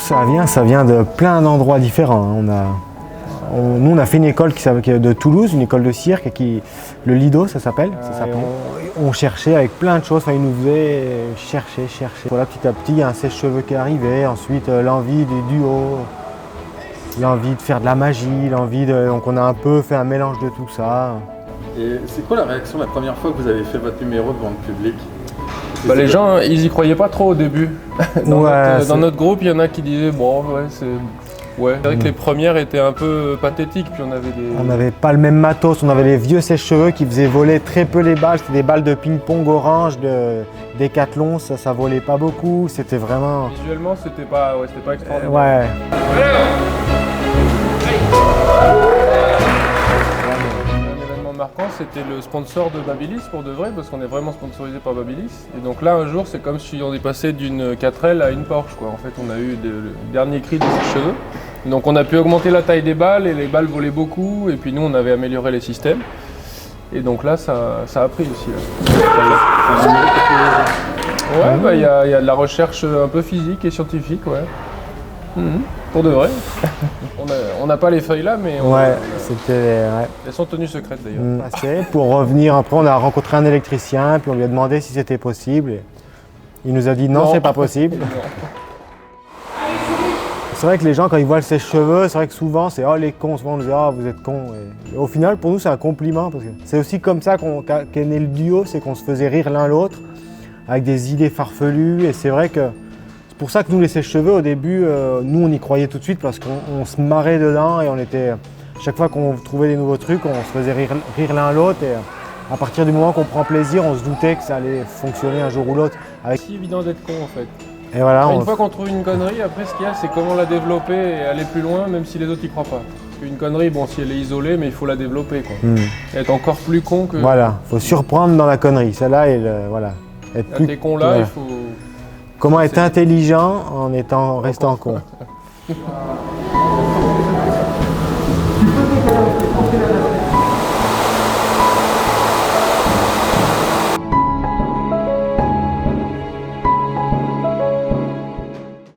ça vient de plein d'endroits différents. Nous, on a fait une école de Toulouse, une école de cirque, le Lido, ça s'appelle. On cherchait avec plein de choses, enfin, ils nous faisaient chercher. Voilà, petit à petit, il y a un sèche-cheveux qui est arrivé, ensuite l'envie du duo, l'envie de faire de la magie, donc on a un peu fait un mélange de tout ça. Et c'est quoi la réaction la première fois que vous avez fait votre numéro devant le public? Les gens, ils y croyaient pas trop au début. Dans notre groupe, il y en a qui disaient bon, ouais, c'est vrai que les premières étaient un peu pathétiques, puis on n'avait pas le même matos, on avait les vieux sèche-cheveux qui faisaient voler très peu les balles, c'était des balles de ping-pong orange, de Décathlon, ça volait pas beaucoup, c'était vraiment... Visuellement, c'était pas extraordinaire. Marquant, c'était le sponsor de Babyliss pour de vrai, parce qu'on est vraiment sponsorisé par Babyliss. Et donc là, un jour, c'est comme si on est passé d'une 4L à une Porsche, quoi. En fait, on a eu le dernier cri des cheveux. Donc on a pu augmenter la taille des balles et les balles volaient beaucoup. Et puis nous, on avait amélioré les systèmes. Et donc là, ça a pris aussi. Ouais, il y a de la recherche un peu physique et scientifique, ouais. Pour de vrai. On n'a pas les feuilles là, mais elles sont tenues secrètes d'ailleurs. Pour revenir, après on a rencontré un électricien, puis on lui a demandé si c'était possible. Il nous a dit non, c'est pas possible. C'est vrai que les gens, quand ils voient le sèche-cheveux, c'est vrai que souvent c'est « oh les cons », souvent on nous dit « oh vous êtes cons ». Et au final, pour nous, c'est un compliment, parce que c'est aussi comme ça qu'est né le duo, c'est qu'on se faisait rire l'un l'autre, avec des idées farfelues, et c'est vrai que c'est pour ça que nous, les sèche-cheveux, au début, nous, on y croyait tout de suite parce qu'on se marrait dedans et on était... Chaque fois qu'on trouvait des nouveaux trucs, on se faisait rire l'un l'autre et à partir du moment qu'on prend plaisir, on se doutait que ça allait fonctionner un jour ou l'autre. C'est si évident d'être con, en fait. Et voilà, une fois qu'on trouve une connerie, après, ce qu'il y a, c'est comment la développer et aller plus loin, même si les autres n'y croient pas. Parce qu'une connerie, bon, si elle est isolée, mais il faut la développer, quoi. Et être encore plus con que... Voilà, il faut surprendre dans la connerie. Celle-là, voilà. Quand t'es con là, il faut... Comment être intelligent en restant con.